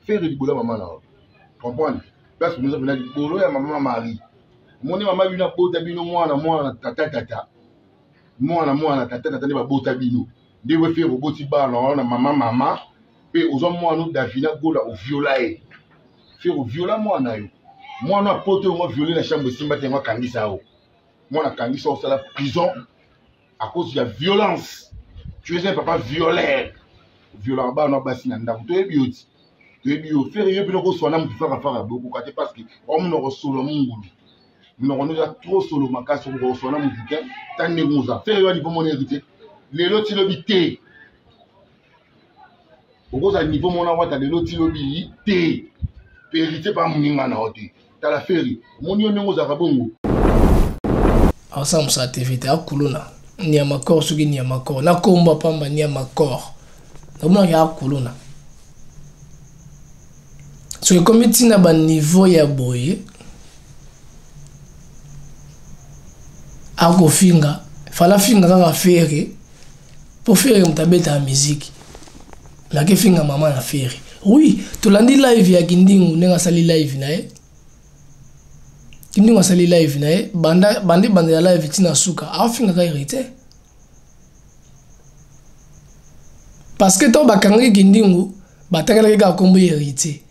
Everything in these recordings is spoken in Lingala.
faire du boulot maman là. Comprendre? Parce que nous avons dit boulot ya maman Marie. Mon maman bina bota bino mwana tata. Mwana tata ne ba bota bino. Ndi we faire boti ba na maman et aux hommes mwana Davina gola au violet. Faire au viola mwana yo. Mwana pote moi violer la chambre simba te moi kangisa o. Mwana kangisa au la prison à cause de la violence. Tu es un papa violent. Violent ba no basi na ndako to ebioti. To ebio faire yo bino ko swana mu fara beaucoup parce que homme no solo mungulu. Nous déjà trop solo makasi ko swana mu weekend tant ne muza. Faire yo niveau mon hérité. Les lotis lobité. Au gros à niveau mon awata les lotis lobité. Hérité par muninga na hote. Ta la ferry. Mon yo nengo za kabongo. Ensemble ça activité à kuluna. Ni à makor sugi ni à makor. Na komba pamba ni à makor. Donc ya kuluna. So comme tina ba niveau ya boye. Ako finga. Fala finga kaka ferry. Pour faire mtabeta musique. La ke finga maman na ferry. Oui, tu l'as live ya Kindingu nenga sali live nae. Kindingu sali live nae, bandi ya live tina suka, afinga ka hérité. Parce que to bakangi Kindingu, batakala ka kombo hérité.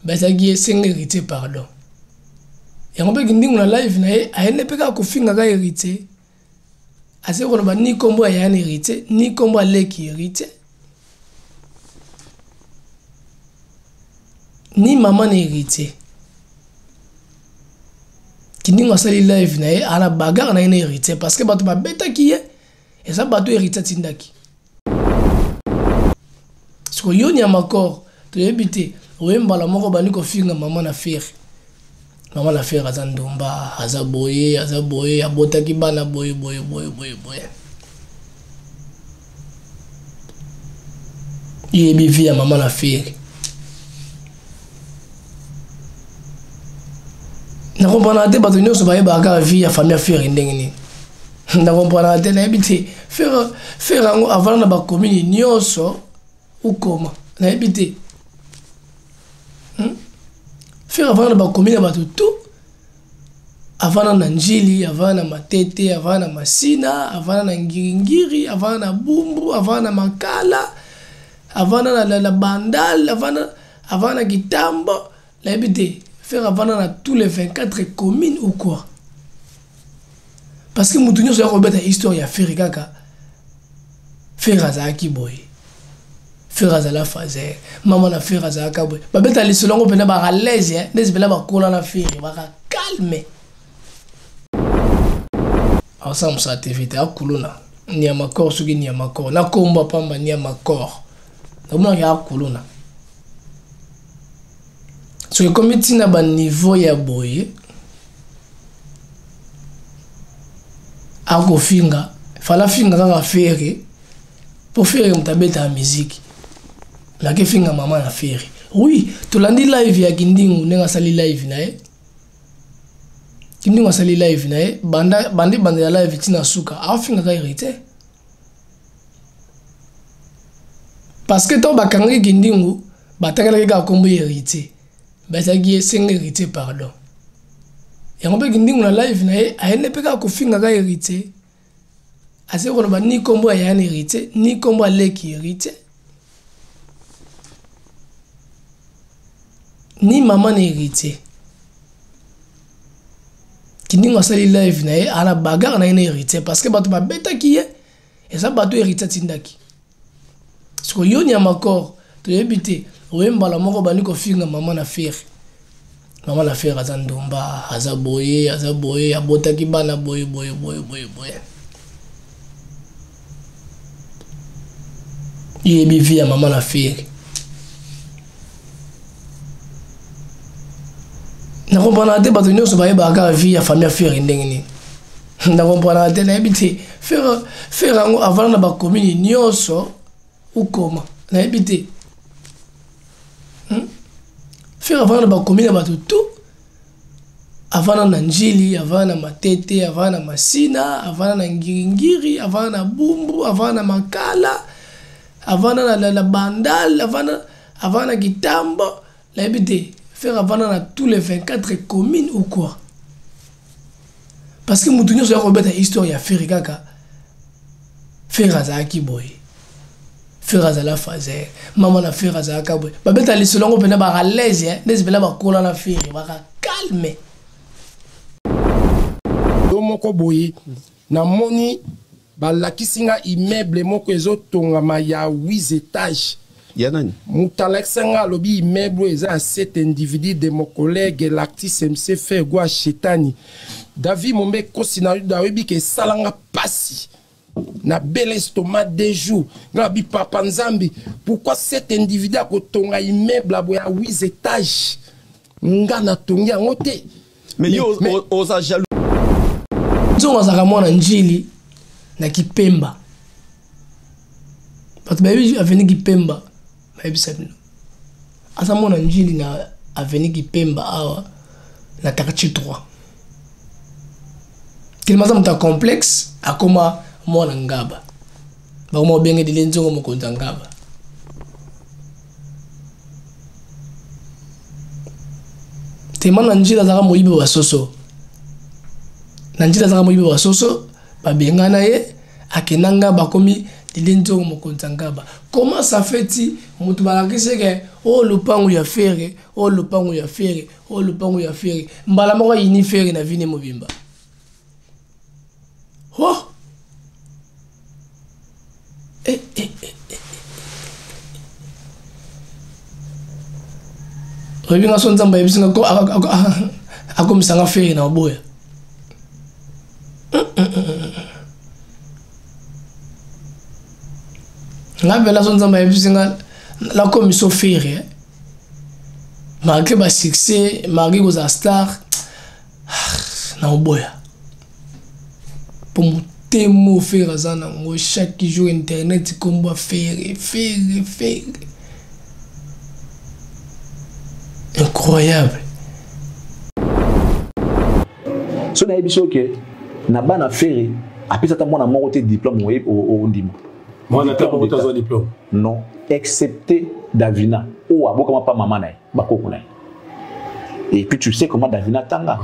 Bazaki senga hérité pardon. Et on peut Kindingu na live nae, ayene peka ko finga ka hérité. Ase ko ba ni kombo ya hérité, ni kombo leki hérité. Ni maman hérité. Kindingu asali live nae ala bagarre na hérité parce que bato ba beta ki ye et ça bato hérité tindaki. Parce que yo ni amakor to ebité oyemba la moko bani ko finga maman na faire. Maman na faire azandomba azaboye abotaki bana boye. Yebi via maman na faire. Na comprendre te bato nyonso baye baka vie ya famille faire ndengeni. Na comprendre te na ebité faire ngo avant na ba commune nyonso ukoma. Na ebité. Faire avant na ba commune bato tout. Avant na Njili, avant na Matete, avant na Masina, avant na Ngiringiri, avant na Bumbu, avant na Makala, avant na la Bandal, avant na Gitambo. Na ebité. Faire avant dans tous les 24 communes ou quoi? Parce que nous avons une histoire à faire kaka. Faire azaki boy. Faire azala fazer. Maman na faire azaka boy. Ba beta les selon on ba à l'aise hein. Les bela ba kola na faire ba calme. Ensemble ça activité à kuluna. Ni amakor sugi ni amakor. Na komba pamba ni amakor. Donc on ya kuluna. So comme tina ba niveau ya boye ako finga fala finga kaka ferry pour faire mtabeta musique la ke finga maman na ferry. Oui, tu l'as live ya Kindingu nenga sali live nae. Kindingu sali live nae, bandi ya live tina suka, afinga ka hérité. Parce que to bakangi Kindingu, batakala ka kombo hérité. Bazaki senga hérité pardon. Et on peut Kindingu na live nae, ayene peka ko finga ka hérité. Ase ko ba ni kombo ya hérité, ni kombo leki hérité. Ni maman hérité. Kindingu asali live nae ala bagarre na hérité parce que bato ba beta ki ye et ça bato hérité tindaki. Parce que yo ni amakor to ebité oyemba la moko bani ko finga maman na faire. Maman na faire azandomba azaboye abotaki bana boye. Yebi via maman na faire. Na comprendre te bato nyonso baye baka vie ya famille faire ndengeni. Na comprendre te na ebité faire ngo avant na ba commune nyonso ukoma. Na ebité. Faire avant na ba commune bato tout. Avant na Njili, avant na Matete, avant na Masina, avant na Ngiringiri, avant na Bumbu, avant na Makala, avant na la Bandal, avant na Gitambo. l'habité, faire avant dans tous les 24 communes ou quoi? Parce que Moutounio, c'est une histoire, il y a Ferry Kaka. Ferry Azaki Boy. Ferry Azala Fazer. Maman a Ferry Azaka Boy. Babeta les selon on peut pas à l'aise, hein. Les belles ba cola la Ferry, va calmer. Moko boye na moni balakisinga immeuble moko ezotongama ya 8 étages. Ya nani? Mutalakisanga lobi immeuble eza 7 individus de mon collègue Lactis MC Fergwa Chetani. David Mombe Kosina Dawebi ke salanga pasi. Na bel estomac des jours. Ngabi papa Nzambi. Pourquoi 7 individus akotonga immeuble à 8 étages? Nga na tongi yango te. Mais yo oza jaloux. Nzongo azaka mwana njili na Kipemba. Parce que aveni Kipemba, bayebi sabino. Asa mwana njili na aveni Kipemba awa na quartier 3. Kilmaza mta complexe akoma mwana ngaba. Ba mo benge dile nzongo mo konza ngaba. Temana njili azaka moyibe wa soso. Nanjila zaka moyibe wa soso babengana ye akenanga bakomi dilenzo mokonza ngaba. Comment ça fait-il mutu balakise ke o lupangu ya fere, o lupangu ya fere, o lupangu ya fere. Mbala moko yini fere na vine mobimba. Oh. Rebinga sonza mba yebisinga ko akomisanga fere na oboya. La belle son zamba la commission faire malgré ba succès malgré aux star na oboya pour monter mo faire ça na chaque jour internet combo faire incroyable. So na ebiso ke na bana faire après ça ta mona moko te diplôme au ndimo. Moi, on a un diplôme. Non, excepté Davina. Ou comment pas maman naï, bakoko naï. Et puis tu sais comment Davina tanga.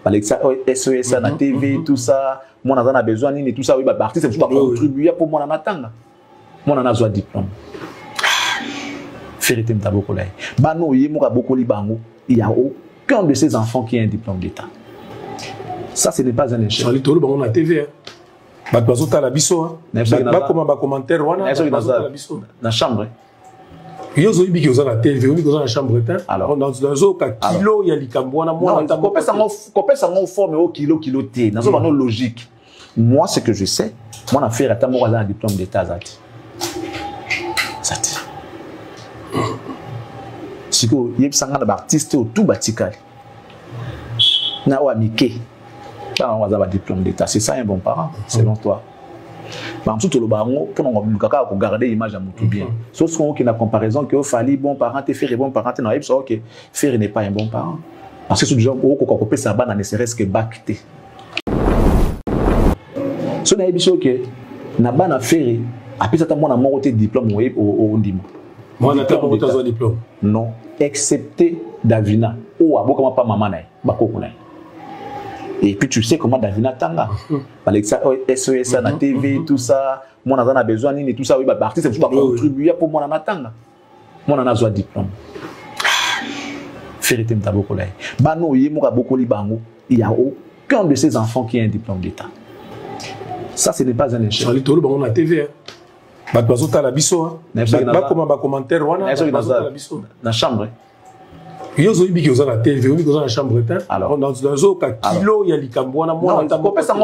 Alexa SOS na TV tout ça, moi on a besoin ni tout ça oui bah artiste c'est pour contribuer pour moi na tanga. Moi on a un diplôme. Ferité mtaboko naï. Bano yemo ka boko libango, il y a aucun de ces enfants qui a un diplôme d'état. Ça ce n'est pas un échec. Charlie Tolo on a TV. Bazota la biso ba commentaire wana na chambre yo zo ibiki oza na TV oni koza na chambre ta alors dans ka kilo ya likambo wana mwana kopesa ngo forme au kilo T nazo ba no logique. Moi ce que je sais moi na faire ata mo un diplôme d'état zati siko yebsanga na artiste tout batikali na wa mike. On va avoir un diplôme d'état. C'est ça un bon parent, selon toi. Par exemple, le baron, pour garder l'image à mon tout bien. Sauf qu'on a une comparaison que fallait bon parent, te faire bon parent, non, ok, faire n'est pas un bon parent. Parce que ce genre, on peut ça ne serait-ce que bacté. Si on a dit que na ban faire, après ça, on a mon diplôme au ndimo. Moi, on a un diplôme. Non, excepté Davina. Ou comment pas maman naï, bakoko naï. Et puis tu sais comment Davina tanga. Alexa SOS na TV tout ça, moi on a besoin ni tout ça oui bah artiste c'est pour contribuer pour moi na tanga. Moi on a un diplôme. Ferité mtaboko lai. Bano yemo ka boko libango, il y a aucun de ces enfants qui a un diplôme d'état. Ça ce n'est pas un échec. Charlie Tolo on a TV. Bazota la biso ba commentaire wana na chambre. Yo zo ibiki oza na TV oni koza na chambre ta alors dans ka kilo ya likambo wana mwana kopesa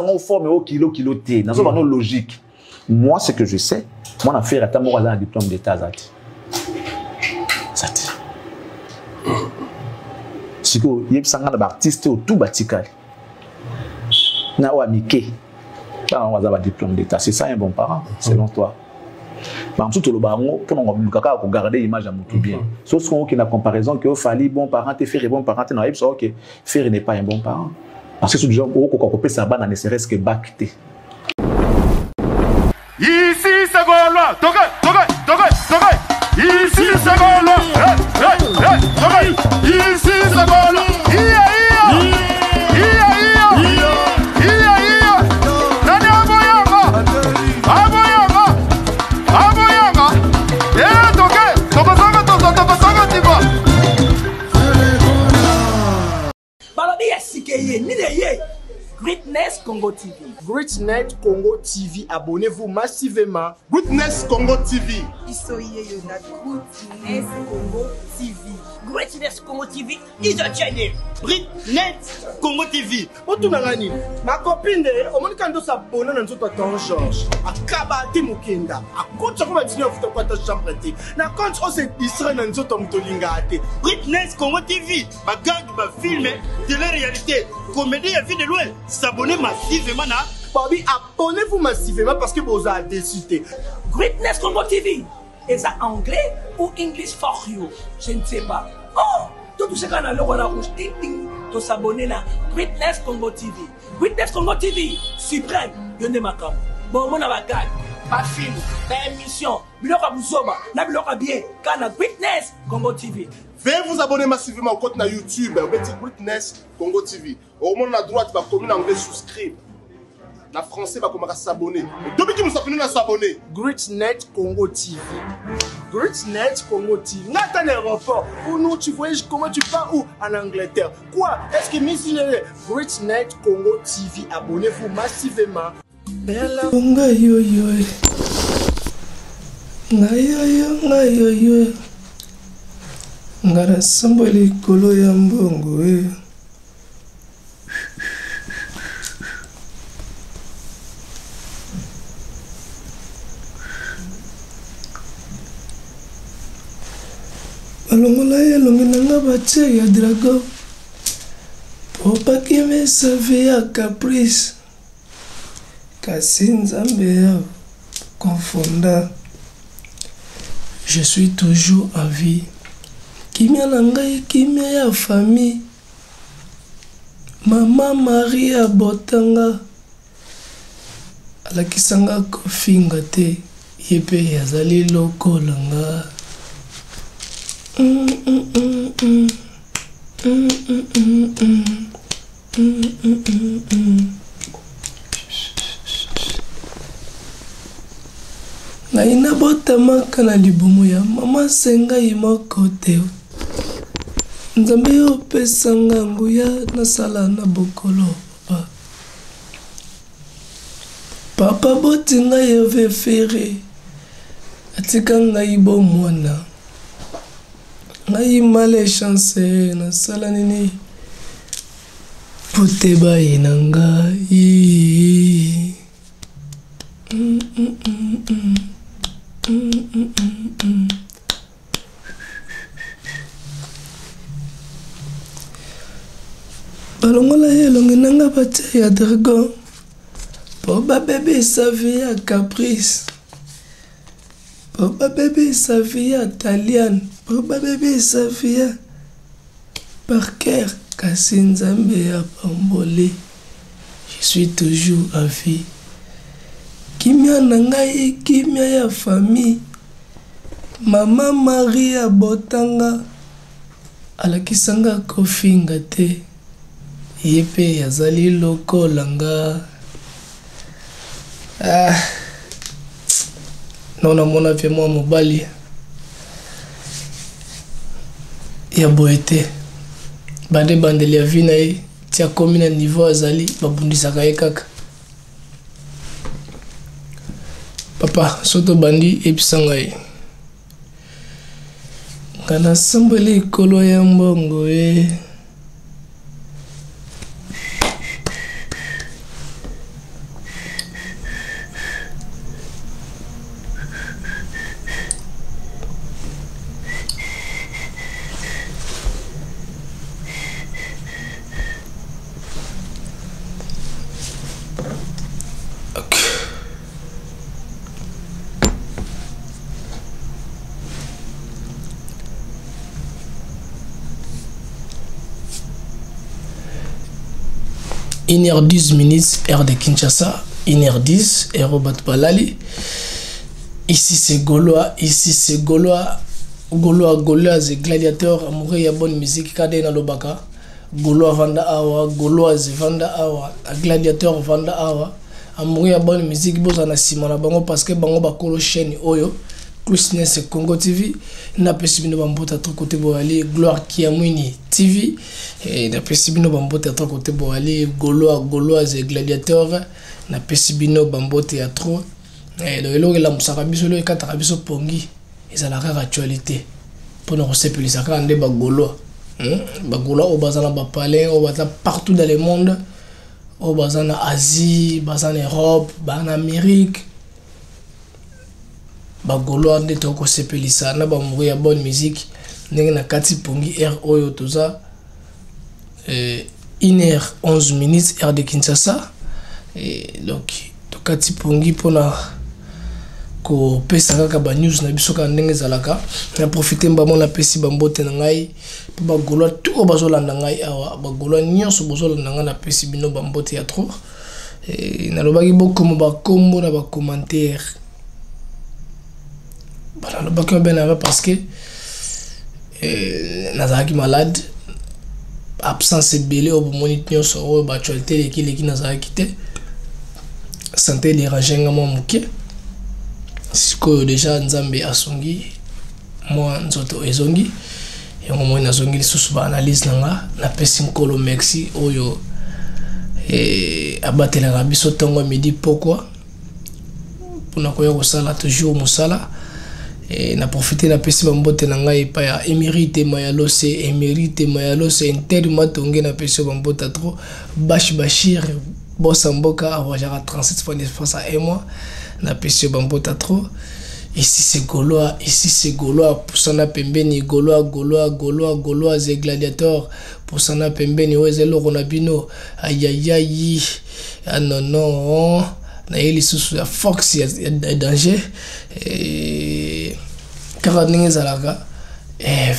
ngo forme au kilo T nazo ba no logique. Moi ce que je sais moi na faire ata mo un diplôme d'état zati siko yebsanga na artiste tout batikali na wa mike. On va avoir un diplôme d'état. C'est ça un bon parent, selon toi. Par exemple, le baron, pour garder l'image à mon tout bien. Sauf qu'on a une comparaison que fallait bon parent, te faire bon parent, non, ok, faire n'est pas un bon parent. Parce que ce genre, on peut ça ne serait-ce que bacté. Ici, c'est Gaulois. Ici, c'est Gaulois. Greatness Congo TV. Greatness Congo TV, abonnez-vous massivement. Greatness Congo TV. Greatness Congo TV. Greatness Congo TV is a channel. Greatness Congo TV. Otunangani, ma copine, omonika ndo s'abonner na nzoto Tonton Georges. Akaba te mukenda. Akocha ko matini ofuta kwa ta chambre te. Na compte o se distrait na nzoto mutolinga te. Greatness Congo TV. Ba gag ba film de la réalité. Comédie à vie de loin. S'abonner massivement na. Bobby, abonnez-vous massivement parce que vous avez décidé. Greatness Congo TV. Est ça anglais ou English for you? Je ne sais pas. Oh, tout ce qu'on a le roi rouge, ting ting, de s'abonner là. Greatness Congo TV. Greatness Congo TV, suprême, yonde makam. Bon, mon avagag, pas film, pas émission, biloka buzoba, na biloka bien, kana Greatness Congo TV. Veuillez vous abonner massivement au compte na YouTube, au petit Greatness Congo TV. Au moment à droite, va commune anglais souscrire. Na français va commencer à s'abonner. Depuis que nous sommes à s'abonner. Greatness Congo TV. Greatness Congo TV. N'a un aéroport. Ou nous tu voyages comment tu pars où en Angleterre. Quoi? Est-ce que missionnaire Greatness Congo TV. Abonnez-vous massivement. Ngara sambali kolo ya mbongo balongola ye longi nanga batie ya dragon po bakime save ya caprice kasi nzambe ya confondant. Je suis toujours en vie. Kimia na ngai, kimia ya famille. Mama Maria botanga alakisanga kofinga te yepe yazali lokola nga. Naina botamaka na libumu ya mama senga imoko te. Nzambe yo pesa ngangu ya nasala na bokolo papa. Papa boti ngai eve fere. Atika ngai bo mwana. Ngai male chance nasala nini. Pote bayi na ngai. Balongola ye longi nanga batie ya dragon po ba bebe savi ya caprice po ba bebe savi ya italian po ba bebe savi ya Parker kasi nzambe ya pambole. Je suis toujours en vie. Kimia na ngai, kimia ya famille. Mama Maria botanga alakisanga kofinga te yepe yazali lokola nga. Non mona pe moi mobali ya boete bande bandeli ya vie na ye tia komi na niveau azali babundisaka ye kaka. Papa soto bandi episa ngai kana sambali ikolo ya mbongo Une heure 10 minutes, heure de Kinshasa. 1h10, heure au Batbalali. Ici c'est Gaulois, ici c'est Gaulois. Gaulois, c'est gladiateur. Amoureux, il y a bonne musique. Kade na lobaka. Gaulois vanda awa, Gauloise vanda awa, gladiateur vanda awa. Amoureux, il y a bonne musique. Boza na simana bango parce que bango bakolo chaîne oyo. Closeness Congo TV na pesi bino bambota to côté boali Gloire Kiamwini TV et na pesi bino bambota to côté boali Gauloise Gladiateur na pesi bino bambote ya trop et le elo la musaka biso le kataka biso pongi ezalaka actualité pour nous sepelisa ka ande bagolo bagolo au bazana ba palais au bazana partout dans le monde au bazana Asie bazana Europe bazana Amérique bagolo ande to ko sepelisa na ba mourir bonne musique ndenge na kati pongi r oyo toza 1h11 heure de Kinshasa et donc to kati pongi pona ko pesa kaka ba news na biso ka ndenge zalaka na profiter mbamo na pesi bambote na ngai ba golo tout bazolanda ngai awa ba golo nyonso bazolanda ngai na pesi bino bambote ya trop et na lobaki beaucoup ba kombo na ba commentaire bana lobaki ben parce que nazaki malade absence belé au moni nyonso o ba actualité leki nazaki te santé déranger ngamo muke siko déjà nzambe asongi moi nzoto ezongi et au moins nazongi lisusu ba analyse nanga na pesi nkolo merci oyo abatela ka biso tongo midi pourquoi pona koya kosala toujours musala et na profiter na pesi bambote na ngai pa ya émérite mayalose interma tonge na pesi bambota trop Bashir Bossamboka awajara 37 fois d'espace à et moi na pesi bambota trop ici c'est Gaulois pour sana pembeni Gaulois et gladiateur pour sana pembeni wezelo ronabino aïe ah non na eli sous la fox ya danger et car ninge zalaka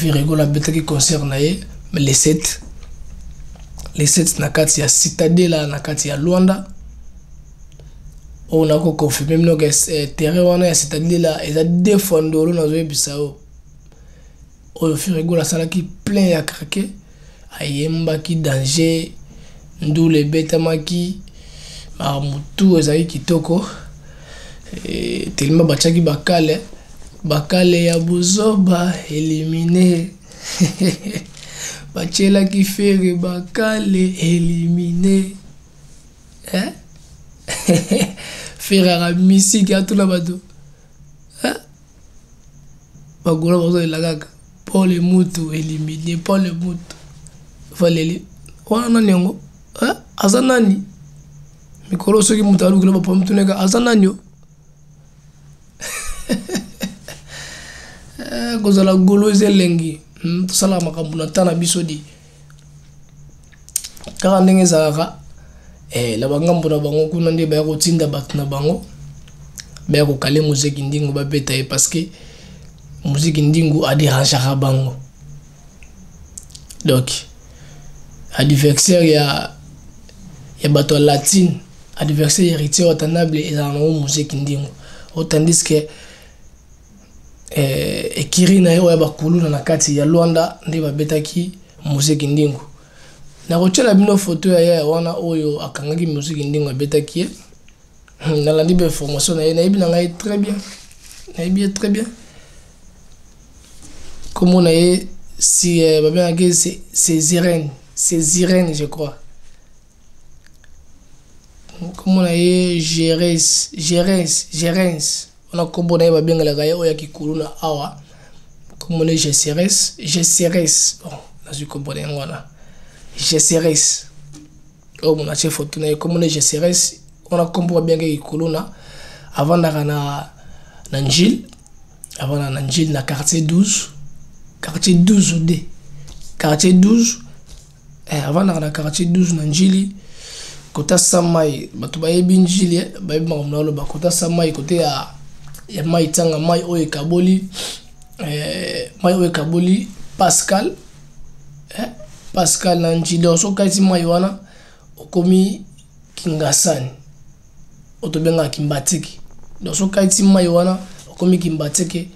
virigola betaki concert na ye mais les 7 na kati ya Citadela na kati ya Luanda on a confirmé même que terrain wana ya Citadela eza défendolo na zo bisao o virigola salaki plein ya craquer ayemba ki danger ndule betamaki mutu ezali kitoko tellement bachaki bakale ya buzoba éliminé bachela ki fere bakale éliminé fere ra misiki atula bato bagola bazo elakaka Paul Mutu éliminé Paul Mutu valeli wana nyango azanani mikolo soki mutalu kilo ba mtuneka azananyo kozala golo zelengi sala makambo na tana bisodi kaka ndenge zalaka la bangambo na bango kuna nde ba ko tinda bat na bango ba ko kale musique ndingo ba beta parce que musique ndingo a déranger bango donc adversaire ya bato latine adversaire héritier watanable et dans la musique ndingo tandis que Kirina yo ya bakulu na kati ya Luanda nde babetaki musique ndingo na kochela bino photo ya wana oyo akangaki musique ndingo abetaki na la libre formation na ye na ngai très bien comme on a si babengaki c'est Irène je crois. Comment on a gérence on a combiné ba benga la gaya oya kikuluna awa comme on est GCRS bon là je comprends ngwana GCRS oh mon a chef photo na comme on est GCRS on a combiné benga kikuluna avant na Njil na quartier 12 avant na quartier 12 na Njili kota samai batu ba yebi Njili ba yebi mamnalo ba kota samai kote ya mai tanga mai oye kaboli Pascal na Njili so kaiti mai wana okomi Kingasani otobenga Kimbatiki so kaiti mai wana okomi Kimbatiki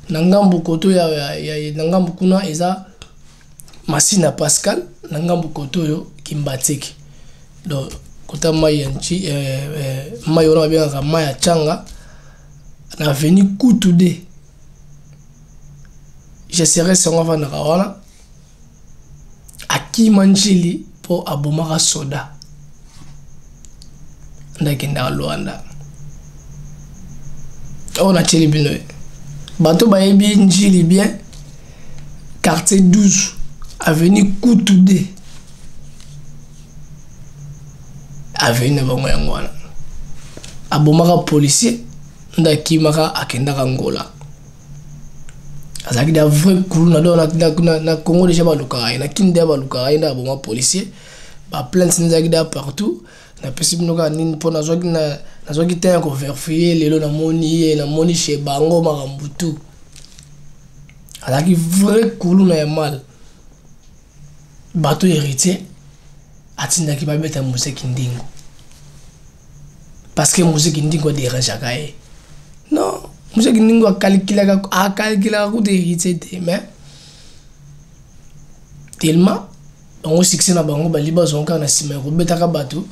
na ngambu koto ya na ngambu kuna eza Masina Pascal na ngambu koto yo Kimbatiki do kota mai yanchi mai wana babengaka mai ya changa na venu Koutoude. Je serai sans avant na kawana. Aki manjili pour abomara soda. Ndakenda Luanda. On a tcheli binoé. Bateau bayebi njili bien. Quartier 12. Avenue Koutoude. Avenue bango yangwana. Abomara policier. Ndaki maka akenda Angola. Azaki da vrai cool na Congo déjà baluka na kinde baluka na aboma policier. Ba plainte ndaki da partout. Na possible noka nini po na zoki te ko vérifier lelo na moni chez bango makambutu. Azaki vrai cool na mal. Bateau héritier atindaki ba beta musique ndingo. Parce que musique ndingo dérange akaye. Non, musique ndingo a calculé ko héritier te mais tellement on succès na bango ba liba zonka na sima ko beta ka bateau.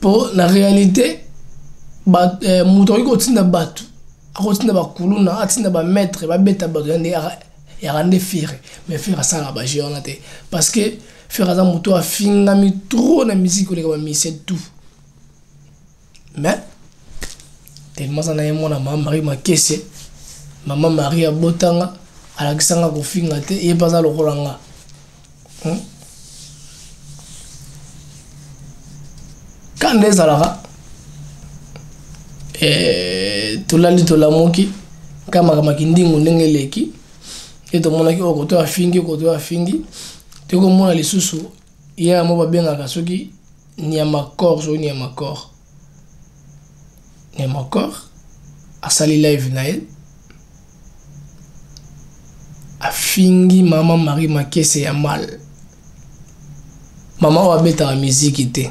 Pour la réalité, moutons qui tinda batu, akotinda ba kuluna, atinda ba maître, ba beta ba ya rende faire, mais faire ça la ba géante parce que faire ça mouton a fingami trop na musique ko les mi c'est tout. Mais tellement ça na yemo na maman Marie Makese, maman Marie Botanga, ala kisanga ko finga te e pas ça le rolanga. Quand les alara tolali tolamoki kama makindingo ndenge leki eto monaki okoto afingi teko mona lisusu ya mo babenga soki Niamakor so Niamakor asali live na elle afingi maman Marie Makese ya mal maman wa beta la musique te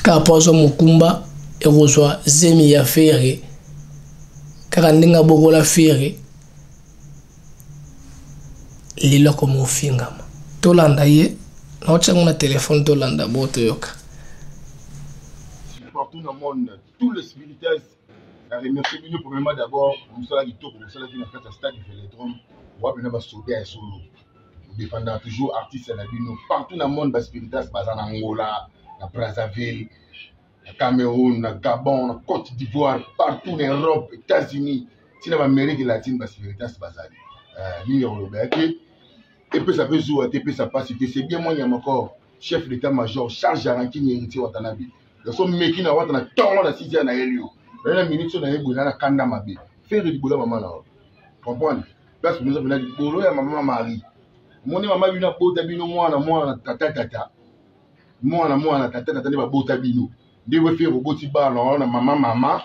Kaposo Mukumba et reçoit Zemi ya Ferre Karandinga Bogola Ferre Lilo comme Fingama Tolanda ye na téléphone Tolanda boto yoka partout dans le monde tous les spiritistes la remercie bien premièrement d'abord nous sommes là qui na fait stade du Vélodrome on va venir ba soda solo défendant toujours artiste na bino partout dans le monde ba spiritistes bazana Angola na Brazzaville, na Cameroun, na Gabon, na Côte d'Ivoire, partout en Europe, États-Unis, si dans l'Amérique latine, c'est bazali. Ni Robert, et puis ça peut jouer, et puis ça passe, c'est bien moi, il y a encore chef d'état-major, Charles Jaranki, héritier Watanabe. Ils sont mecs na Watana, tant la 6e na Elio. La minute sur la Ebola, na Kanda Mabe. Faire du boulot, maman là. Comprendre? Parce que nous avons dit, boulot, et maman Marie. Mon maman, il y a un peu de moi, tata. Moi na tata na ba bota bino de we faire roboti ba na maman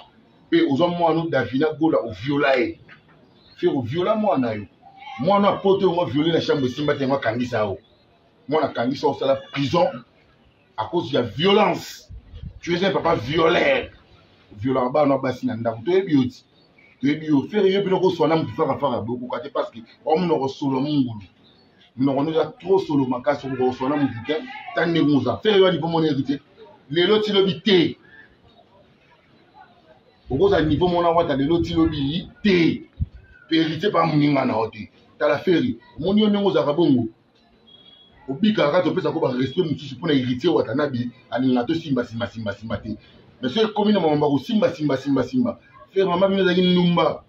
pe ozo moi no Davina gola au violae faire au viola moi na yo moi na poto moi violer la chambre simba te moi kangisa o moi na kangisa au la prison à cause de la violence tu es un papa violent ba na basi na ndako to ebi o faire yo bino ko sona mu fara beaucoup parce que on no solo mungulu nous avons trop solo makasi pour recevoir mon week-end tant de nous a fait niveau mon hérité les lots tilobité au gros niveau mon envoi les lots tilobité hérité par mon ingana oté t'as la féri mon yo nengo za kabongo obika ka to pesa ko ba respect mutusu pour na hérité watanabi alinga to simba te mais c'est commune mama ko simba faire maman bino za numba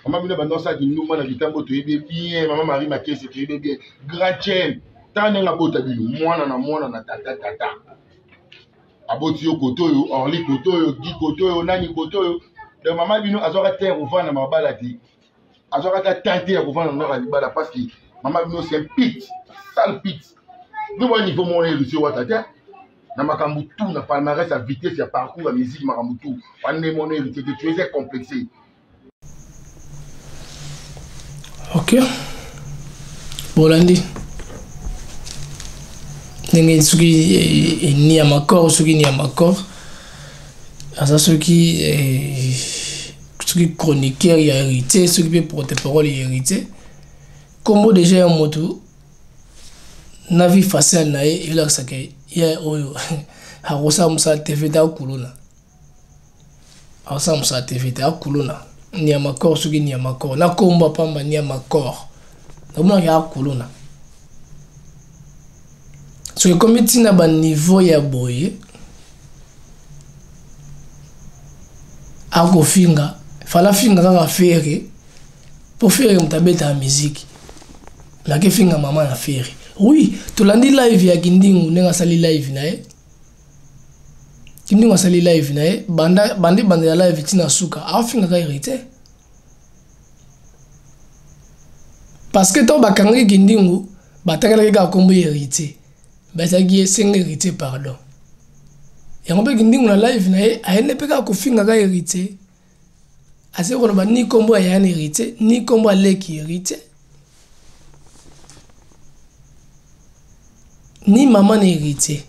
maman bino bando sa numba na bitambo to yebe bien maman Marie Makese to yebe bien grand chaîne tane nga bota bino mwana na tata aboti yo kotoyo orli kotoyo gi kotoyo nani kotoyo de maman bino azoka terre ovana mabala ti azoka ta tante ya ovana na libala parce que maman bino c'est un pit sale pit nous voyons niveau mon héritier watata na makambu tout na palmarès à vitesse ya parcours la musique makambu tout on est mon héritier de tu es complexé. Ok. Bolandi. Ndenge suki ni amakor suki ni amakor. Asa suki chroniqueur ya hérité, suki pe porte-parole ya hérité. Comme déjà un moto na vie facile na il a ça que ya oyo akosa musa TV ta kuluna akosa musa TV ta kuluna ni ya makor suki ni ya makor na komba pamba ni ya makor na ya kuluna so komiti na ba niveau ya boye ako finga fala finga kaka fere pour faire mtabeta musique la ke finga mama na fere oui tolandi live ya Kindingu nenga sali live nae Kindingu sali live nae bande ya live tina suka afinga ka hérité parce que to bakangi Kindingu batangala ka kombo hérité bazaki senga hérité pardon et on peut Kindingu na live nae aene peka ko finga ka hérité ase ko ba ni kombo ya hérité ni kombo leki hérité ni maman na hérité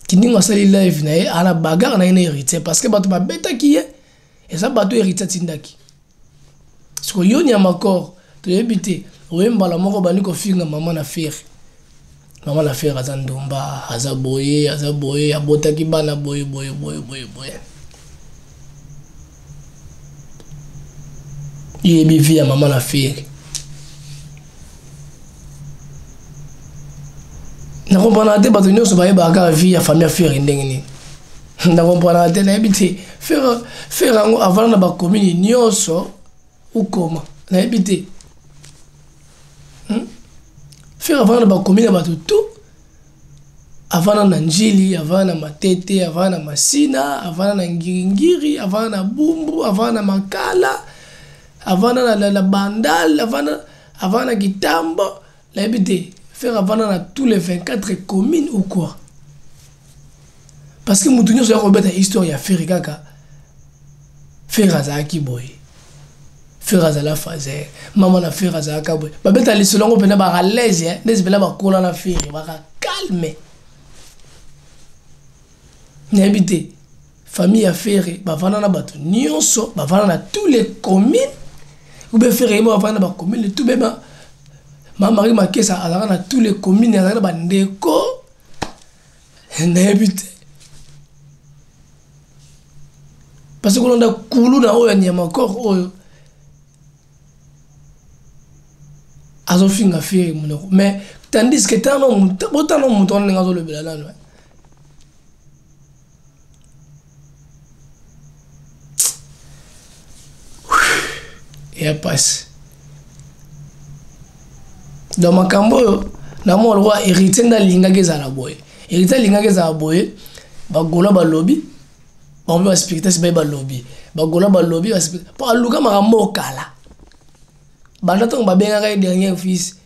Kindingu asali live nae ala bagarre na hérité parce que bato ba beta ki et ça bato hérité tindaki parce que yoni ya makor to yebite oyembala moko bani ko finga maman na faire azandumba azaboye abotaki bana boye yebi vie ya maman na faire na comprendre te bato nyonso bayebaka vie ya famille affaire ndenge nini na comprendre te nayebi te faire yango avant na bacommune nyonso ukoma nayebi te faire avant na bacommune ya bato tout avant na Njili avant na Matete avant na Masina avant na Ngiringiri avant na Bumbu avant na Makala avant na Bandal avant na Gitambo nayebi te faire avant dans tous les 24 communes ou quoi parce que moutounio so robeta histoire ya faire kaka faire azaki boy faire azala fazer maman na faire azaka boy babeta li selongo pena ba à l'aise hein des bela ba kola na faire ba calme n'habite famille à faire ba vana na bato nyonso ba vana na tous les communes ou be faire mo vana ba commune tout bema Marie Makesa alaka na tous les communes alaka ba ndeko n'habite parce que on a kulu na oyo ni makor oyo azofinga fie munoko mais tandis que tano muto on ngazo le bela nano et passe dans makambo na mo roi hérité na linga gezala boy hérité linga gezala boy ba gola ba lobby ba mbe spectateur ba ba lobby ba gola ba lobby pa luka makambo kala banda to ba benga ka dernier fils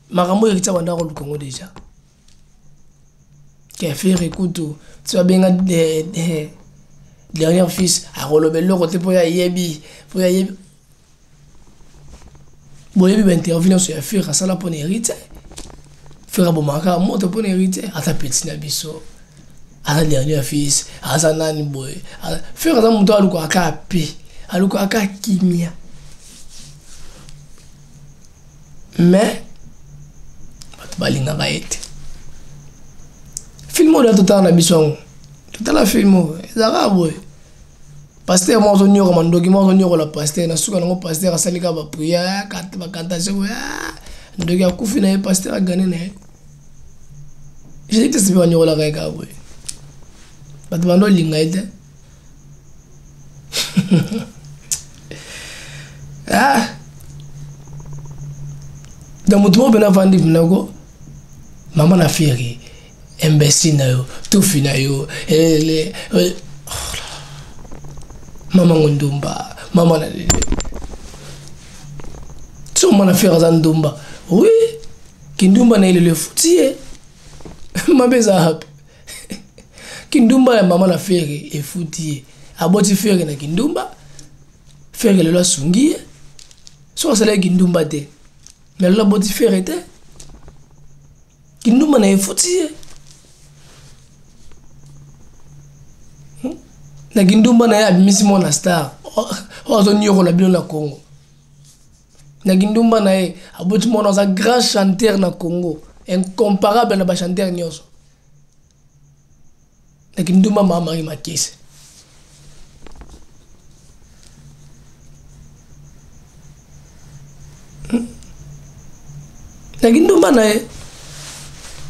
makambo hérité banda ko lukongo déjà qui a fait écoute tu vas benga dernier fils a rolobelo côté pour ya yebi boyebi ba intervenir sur affaire ça la pour hérité faire bon maka moto pour hérité ata petit na biso ala dernier fils asa nani boy faire ça moto aluko akapi aluko akakimia mais balinga baete filmo de tout na biso tout la filmo ezaka boy pasteur mo zo nyoko mandoki mo zo nyoko la pasteur na suka ngo pasteur asalika ba prière ba cantation ndoki akufi na pasteur a gagné na je dis que c'est pas nyoko la kaka boy ba to bando linga ite dans mon tour bena vandi binago maman na fieri imbécile na yo tout fina yo maman ngondumba maman na lele tu m'en a fait za ndumba oui kindumba na ile futie mabeza hapa kindumba ya maman na fere e futie aboti fere na kindumba fere le la sungie so ça la kindumba te mais le boti fere te kindumba na e futie na Kindumba na ya bimisi mona star ozo nyoko la bino na Congo na Kindumba na ye aboti mona za grand chanteur na Congo incomparable na ba chanteur nyonso Nakinduma Marie Makese. Nakinduma nae.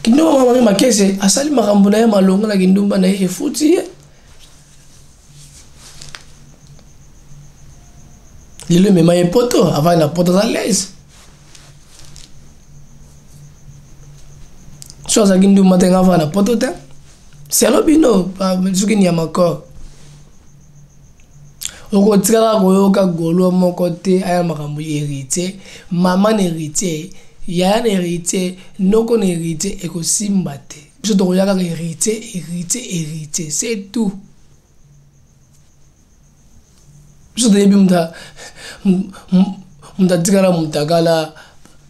Kinduma Marie Makese asali makambo na ye malonga na kindumba na ye efuti ye. Lilo mema ye poto avant la poto à l'aise. Chose à kinduma tenga avant la poto te. C'est l'obino pas zuki ni amako. Oko tsala ko ka golo mo côté aya makambo hérité, maman hérité. Il y a un héritier, non qu'on héritier et qu'on simbate. Je dois regarder héritier, c'est tout. Je dois dire que m'tagala,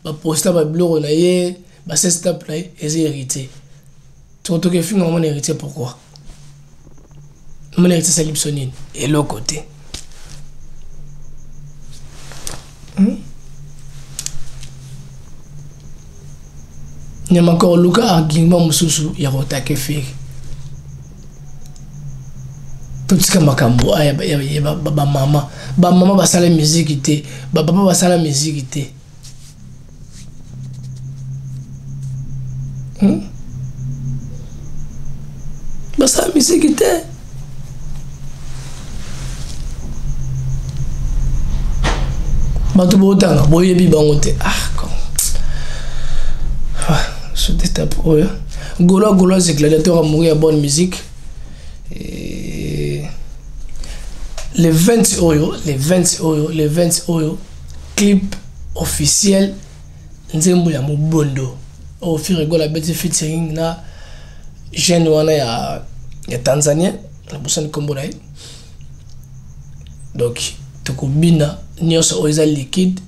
ba posta ba blog na ye, ba sesta play et c'est héritier. Tu vois que film mon héritier pourquoi? Mon héritier c'est Lipsonine et l'autre côté. Nyamako luka agimba mususu ya rotake feri. Tutika makambo aya ba mama basala musique te, ba papa basala musique te. Basala musique te. Batu botanga boyebi bango te. Je détape. Golo, c'est gladiateur a mouru à bonne musique. Et les 20 euro, clip officiel, Nzembo ya Mubondo. Au fur et à mesure, la bête featuring na jeune wana ya Tanzanien, la bossane Komboraï. Donc, Tokobina, Nyos Oisa liquide,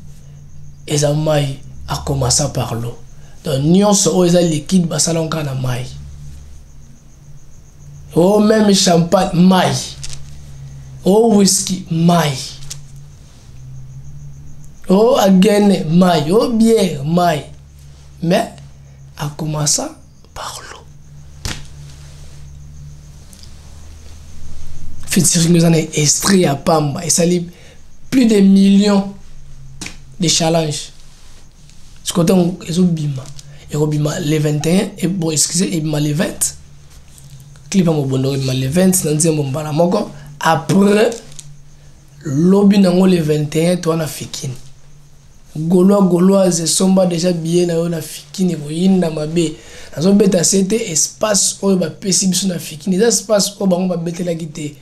et ça maille a commencé par l'eau. Donc, nyonso o eza liquide basala onka na mai. Oh, même champagne mai. Oh, whisky mai. Oh, again mai. Oh, bière mai. Mais a commencé par l'eau. Featuring nous en est extrait à Pamba et ça lit plus de millions de challenges. Ce côté ils ont bima. Et Robima les 21 et bon excusez et les 20 clip à mon bon les 20 dans un bon moko après lobby nango les 21 toi na fikine goloise somba déjà bien na fikine ko yinda mabe nazo beta c'était espace o ba pesi biso na fikine espace o bango ba betela kité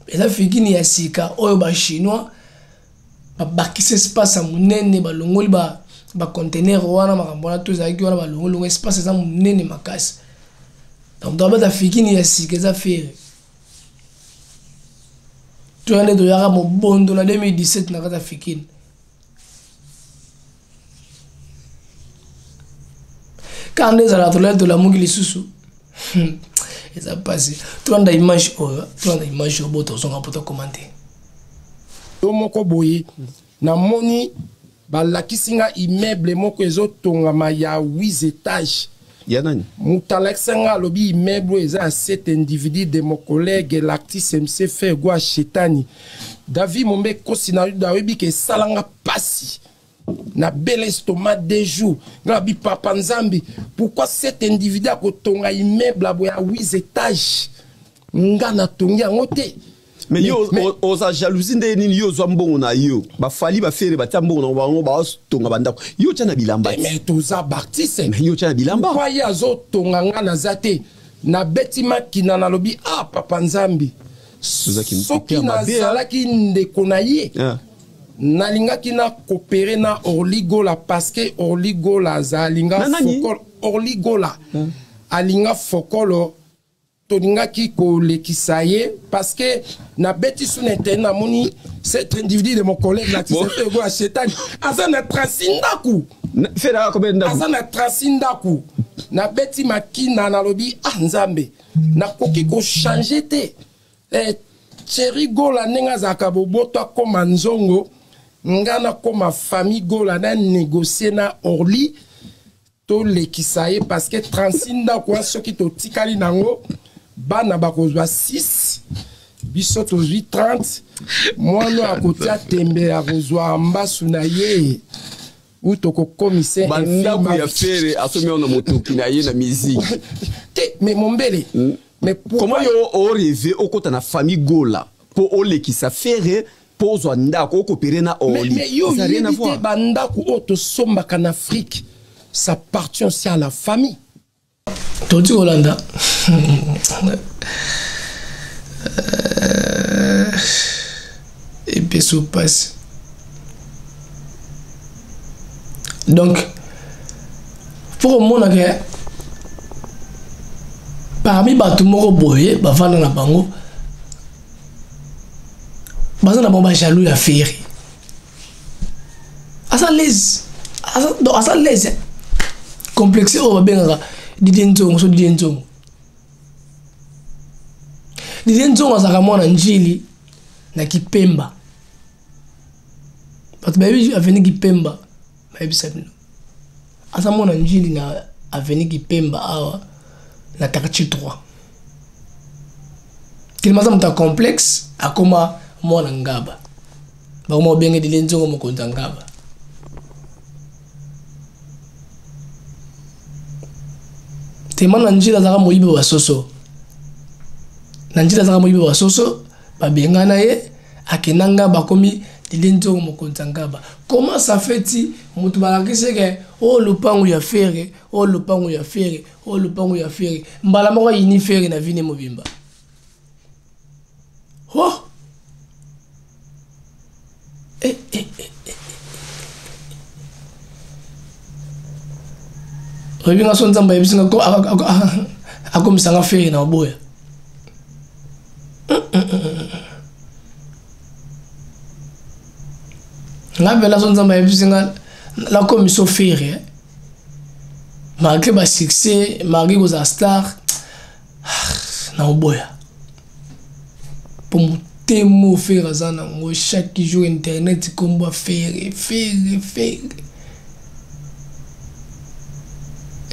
eza fikine ya sika o ba chinois ba bakise espace a munene ba longoli ba conteneur wana makambona to ezaki wana balongo espace eza munene makasi donc doba ta fikini ya sikeza fere to ane do yaka mobondo na 2017 na kata fikini quand les ala to la mungi lisusu eza passé to anda image o boto zonga poto commenter to moko boye na moni balakisinga immeuble moko ezotongama ya 8 étages. Yanani Mutalexanga lobi immeuble eza 7 individus de mon collègue l'artiste MC fait gwa Chetani. David Mombe kosina dawebi ke salanga pasi. Na bel estomac des jours. Ngabi papa Nzambi, pourquoi 7 individus akotonga immeuble à 8 étages? Ngana tongi ngote. Mais yo oza jalousie nde nini yo zo mbongo na yo ba fali ba fere ba tambongo na bango ba tonga bandako yo tana bilamba mais toza bartise mais yo tana bilamba kwa ya zo tonga ngana zate na betima kina na lobi papa Nzambi soki na zalaki ndeko na ye nalingaki na coopérer na Orligola parce que Orligola zalinga fokol Orligola alinga fokolo toningaki ko lekisaye parce que na beti sous internet moni cet individu de mon collègue là qui s'est fait à Chetani azana trasindaku fera combien d'aku azana trasindaku na beti makina na lobi Nzambe na koki ko changer te Chéri Gola nenga zakabobo to koma nzongo ngana koma famille Gola na négocier na Orly to lekisaye parce que transindaku soki to tikali nango bana bakozwa 6 biso tozwi 30 mwana akotia tembe akozwa mbasu na ye ou tokokomisa bandako ya fere asomi ona motoki na ye na musique mais mombele mais comment yo o rêver okota na famille gola po olekisa fere po ozwa ndako okopere na oli mais yo yebite bandako oyo tosombaka na Afrique ça appartient aussi à la famille toti Hollanda et puis ça passe donc pour moi que parmi bato moko boye bavanda na bango baza na bomba jaloux ya feri asa l'aise complexe o babengaka Didier Nzongo so Didier Nzongo azaka mwana njili na Kipemba bato bayebi aveni Kipemba bayebisa bino asa mwana njili na aveni Kipemba awa na quartier 3 tellement ça muta complexe akoma mwana ngaba bakoma obenge Didier Nzongo mokonzi ngaba tellement na njila zaka moyibe wa soso na njila zaka moyibe wa soso babengana ye akenanga bakomi Didier Nzongo mokonzi ngaba. Comment ça fait-il mutu balakise ke o lupangu ya fere o lupangu ya fere o lupangu ya fere mbala moko yini fere na vine mobimba oh Oibinga so nzamba yebisinga ko akomisanga fere na oboya ngabela so nzamba yebisinga la commission fere malgré ba succès malgré aux star na oboya pour mutemo fere zana ngo chaque jour internet komba fere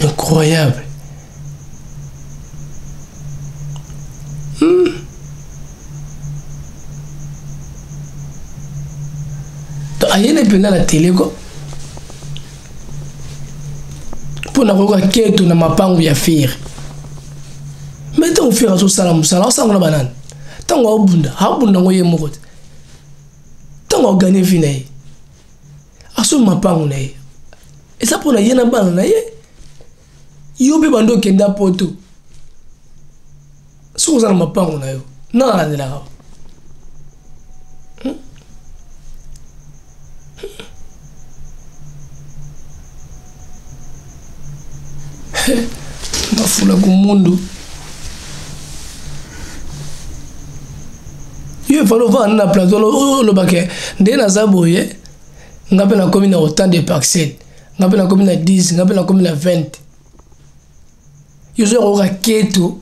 incroyable. Ayene pena la télé ko pour na ko keto na mapangu ya fere mais on fait so sala musala sa ngona banana tango obunda habunda ngoye moko tango gagner finay aso mapangu na ye et ça pour na yena bana na ye yobe bando kenda poto so za mapangu na yo na na ndela mafula kumundu yo valo va na plateau lo bake nde na zaboye ngape na commune autant de parcelles ngape na commune 10 ngape na commune 20 yo aura keto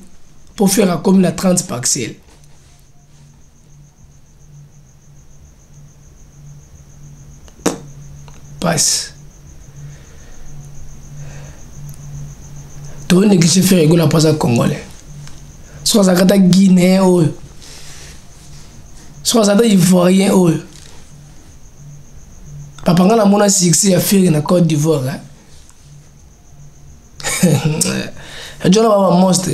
pour faire la commune 30 parcelles passe to négligé faire égale la passe congolais soit ça kata guinéen oyo soit ça ivoirien oyo papa ngana mona succès ya faire na Côte d'Ivoire Jona baba monstre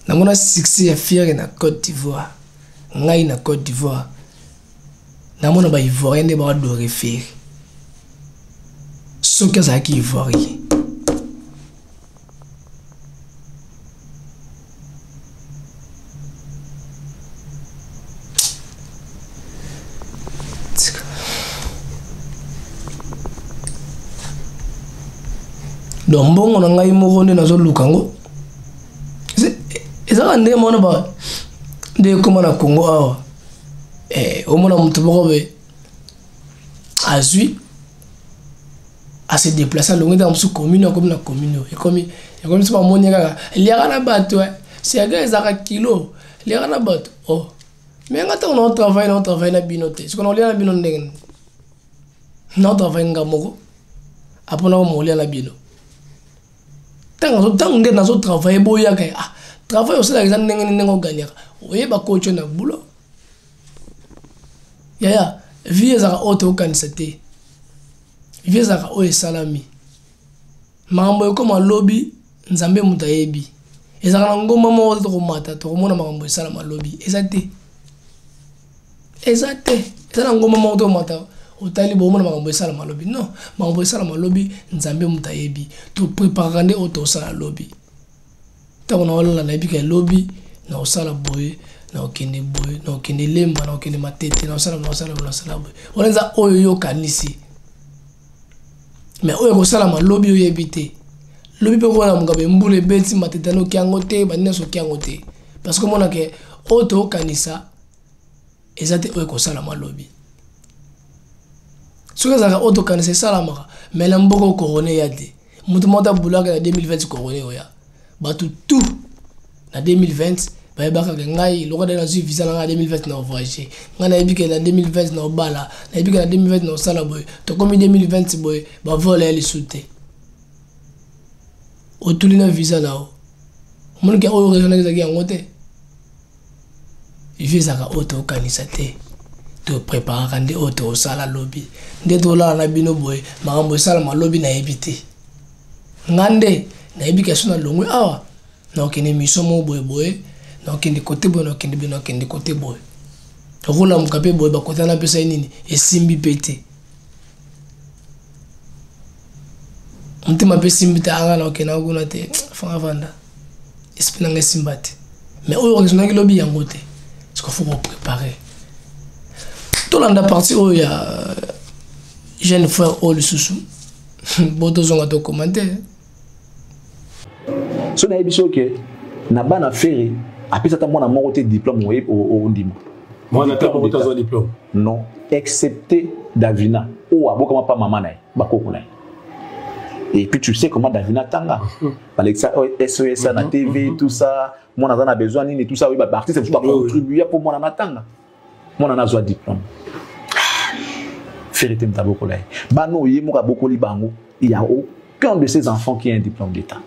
na mona succès ya faire na Côte d'Ivoire ngai na Côte d'Ivoire na mona ba ivoirien de ba do refaire ce que ça qui ivoirien donc bon on a ngai moko nde nazo lukango ezaka nde mona ba nde koma na Congo awa omona mutu moko be azui à se déplacer longue dans une commune comme la commune et comme c'est pas mon kaka liaka na bato c'est gars ezaka kilo liaka na bato oh mais ngata on travaille na binote ce qu'on a na bino ndenge na travaille ngamoko apona mo lia na bino tant nde nazo travailler boya ka travail aussi la exemple nengo gagner oye ba coach na boulot ya vie za auto kanisate vie za o salami mambo yo comme lobby nzambe mutayebi ezaka na ngoma mo to mata to mona mambo salama lobby ezate ezana ngoma mo to mata otali bo mona mambo salama lobby non mambo salama lobby nzambe mutayebi to préparer nde auto sala lobby to na wala na bika lobby na osala boy na okende boy na okende lemba na okende matete na osala boy olenza oyo yo kanisi mais oyo ko sala ma lobby oyo ebité lobby pe ko na mugabe mbule beti matete no kiango te banina so kiango te parce que mona ke auto kanisa ezate oyo ko sala ma lobby soka za auto kanisa sala maka mais la mboko corona ya de mutu mota bulaka na 2020 corona oya batu tout na 2020 ba baka ngai loko da nazu visa na 2020 na voyager ngana ebike na 2020 na obala na ebike na 2020 na sala boy to comme 2020 boy ba voler les soute otuli na visa nao mon ke o raison na zaki ngote visa ka auto kanisa te to préparer kande auto sala lobby nde to la na bino boy makambo sala ma lobby na ebite ngande na ebike sona longwe awa na okene misomo boy na okende côté boy na okende côté boy rola mukape boy ba kota na pesa nini esimbi pete mtima pe simbi ta anga na okena nguna te fanga vanda espina nga simbate mais oyo raison ngi lobby yango te ce qu'il faut préparer to landa partie oyo ya jeune frère o le susu boto zonga to commenter so na ebiso ke na bana fere apesa ta mwana moko te diplôme au ndima mwana ta moko ta diplôme non excepté Davina ou abokama pa maman nae bakoko nae et puis tu sais comment Davina tanga Alexa SOS na TV tout ça mwana za na besoin nini tout ça oui ba artiste tout ba contribuer pour mwana na tanga mwana na zo diplôme fere te mtaboko nae bano yemo ka bokoli bango il y a aucun de ces enfants qui a un diplôme d'état.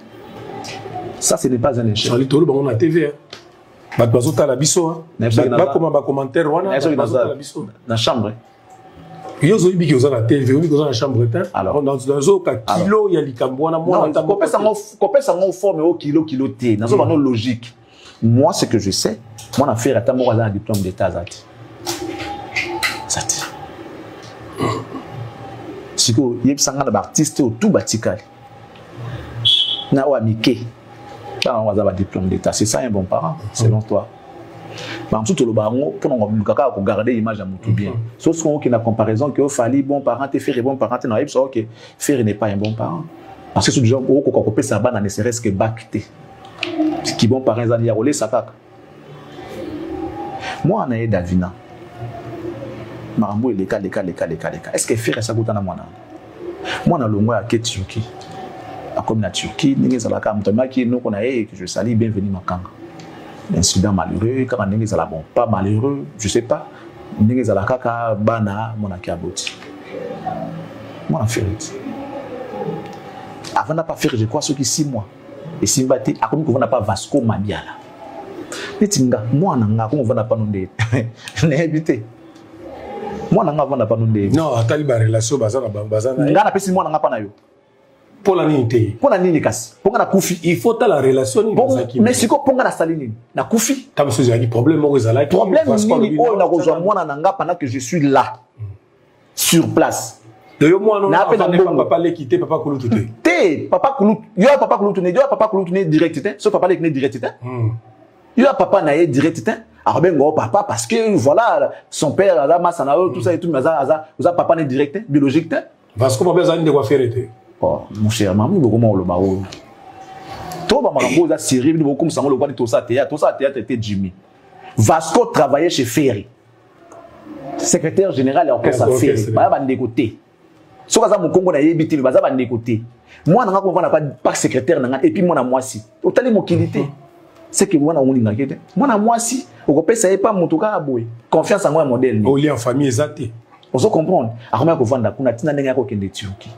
Ça, ce n'est pas un échec. Charlie Tolo, on a TV. Bah, tu as la biso. Bah, comment bah commentaire, on a la chambre. Il y a des gens qui ont la TV, on a la chambre. Alors, dans un kilo, il y a les cambouana. Moi, on forme au kilo T. Dans une logique. Moi, ce que je sais, mon affaire est un diplôme d'état. Si vous avez un artiste tout batical, na wa mike. On va avoir un diplôme d'état. C'est ça un bon parent, selon toi. Mais tout le baron, pour nous garder l'image à mon tout bien. Sauf qu'on a une comparaison que fallait bon parent, te faire bon parent, non, c'est ok. Faire n'est pas un bon parent. Parce que ce genre, on peut ça ban ne serait-ce que bacté. Qui bon parent, ils ont roulé ça tac. Moi, on a Davina. Marambo les cas. Est-ce que faire ça goûte à moi? Moi, on a le mot à Ketsuki. Comme la Turquie, que je salue, bienvenue Makanga. L'incident malheureux, quand on bon, pas malheureux, je sais pas. Kaka bana monakiaboti. Moi, on fait. Avant n'a pas fait, je crois, ceux qui 6 mois. Et si on a comme on n'a pas Vasco Mabiala. Moi, on a comme on n'a pas non de. N'habité. Moi, on n'a pas non de. Non, à taliba relation bazana. Ngana pesi moi n'a pas na yo. Pour la nini pour la nini kasi pour la koufi il faut la relation mais si ko ponga na salini na koufi comme ça j'ai un problème au Zala problème nini o na rejoindre moi na nga pendant que je suis là sur place de yo moi non papa le quitter papa Kouloutou te papa Kouloutou yo papa Kouloutou né direct te so papa le né direct te yo papa na ye direct te alors ben go papa parce que voilà son père a masana tout ça et tout mais ça papa né direct biologique te parce que papa zani de quoi faire été. Mon cher maman, beaucoup moins le baou. Toi, ma maman, ça série, beaucoup comme ça, on le voit tout ça théâtre était Jimmy. Vasco travaillait chez Ferry. Secrétaire général et orchestre Ferry. Bah, va décoter. Ce que ça mon Congo na yébité, bah, ça va décoter. Moi, on n'a pas secrétaire, et puis moi, moi si. Autant mon qualité. C'est que moi, on a dit, moi, moi si. Au copé, ça n'est pas mon tout cas à boy. Confiance en moi, modèle. Au lien en famille, exact. On se comprend. Alors, on a qu'on vend la Kuna, tina n'est pas qu'un Turquie.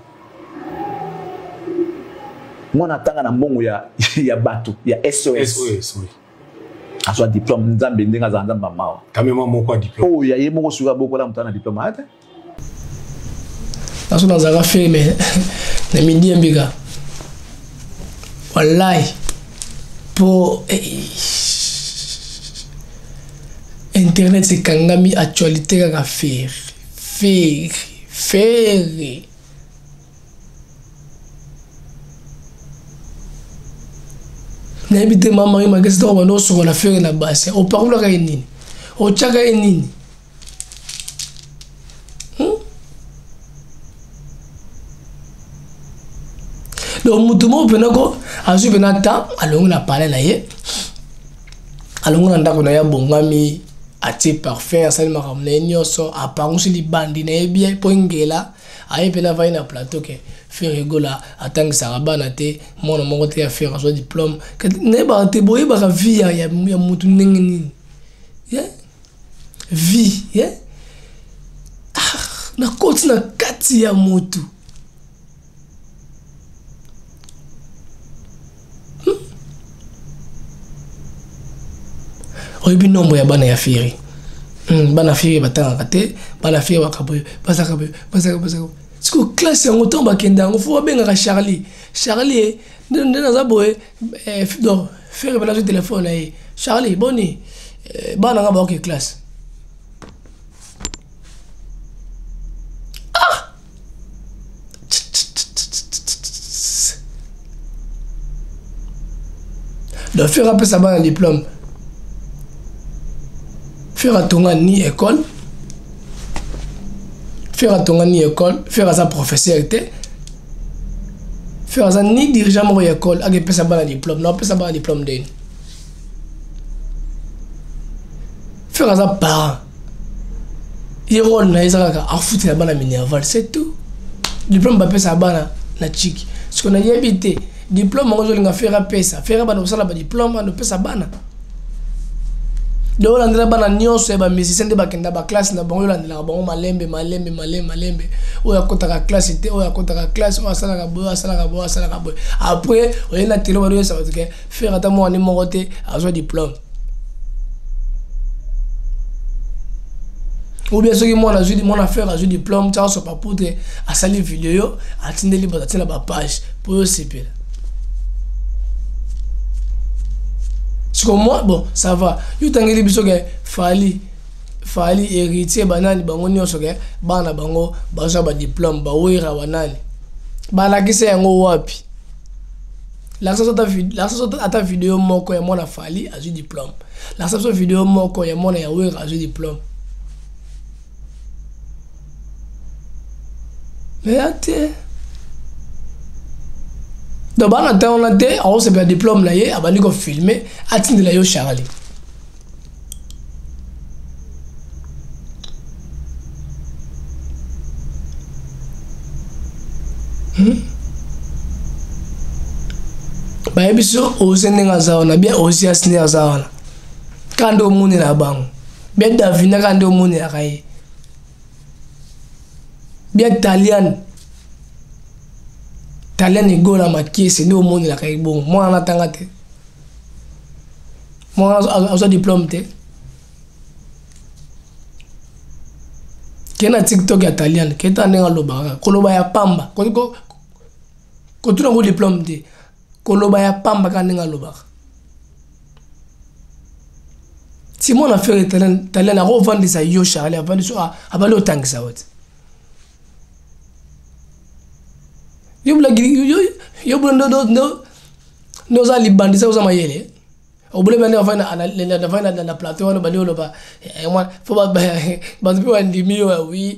Moi natanga na mbongo ya bato ya SOS. Oui. Aswa diplôme nzambe ndenga za nzamba mawa. Kamema moko diplôme. Oh ya yemo suka boko la mutana diplôme ate. Naso na zaka filme na midi mbiga. Wallahi pour internet c'est kangami actualité kaka faire. N'habite maman il m'a dit que on sur la faire na base. Au parole ka nini? Au chaka nini? Donc mutumo penako azu benata alongo na parler na ye. Alongo na ndako na ya bongami ati parfait asali makamne nyoso aparunsi li bandi na ye bien pongela aye pena vai na plateau ke faire rigola atang sarabana te mona mongo te ya faire so diplôme ne ba te boye ba vie ya mutu ningini vie na koti na kati ya mutu oyibi nombre ya bana ya firi bana firi batanga te bana firi bakaboye basaka siko classe yango to bakenda yango fo babenga Charlie ndena za boye do firi bana téléphone ay Charlie boni bana nga ba ke classe do firi après ça bana diplôme faire atonga ni école faire sa professeur était faire ça ni dirigeant mo école a pesa bana diplôme non pesa bana diplôme de faire ça parent il rôle na isa ka afuti na bana minerval c'est tout diplôme ba pesa bana na chiki ce qu'on a habité diplôme ngo zolinga faire pesa faire bana usala ba diplôme no pesa bana do landela bana nyonso ya ba musicien de bakenda ba classe na bango landela bango malembe oya kotaka classe te oya kotaka classe o asala ka boy après oyena telo ba ça va que faire ata mo ani mongote azo diplôme ou bien ceux qui m'ont ajouté mon affaire azo diplôme ça so pas pour asali vidéo atindeli ba ba page pour CP. Parce que moi, bon, ça va. You tangeli biso ke fali héritier banani bango nyonso ke bana bango baza ba diplôme ba wira wanani. Bana kise yango wapi. La sota ata vidéo moko ya mona fali azu diplôme. La sota vidéo moko ya mona ya wira azu diplôme. Mais attends. Donc bana ta on a té on se fait diplôme là yé abani ko filmer atinde la yo Charlie ba biso ozenga zaona bien aussi asine zaona kando muni na bango bien Davina kando muni akaye bien Talent ni gola makiese ni omoni la kai bon moi na tanga te moi a diplôme te kena TikTok ya Italian keta nenga loba koloba ya pamba ko tuna go diplôme te koloba ya pamba ka nenga loba si mon affaire Italian a revendre ça yo Charlie avant so abali otangisa wote yo za libandisa uza mayele obule bane afana na plateau no bali oloba moi faut ba pe ndimi yo oui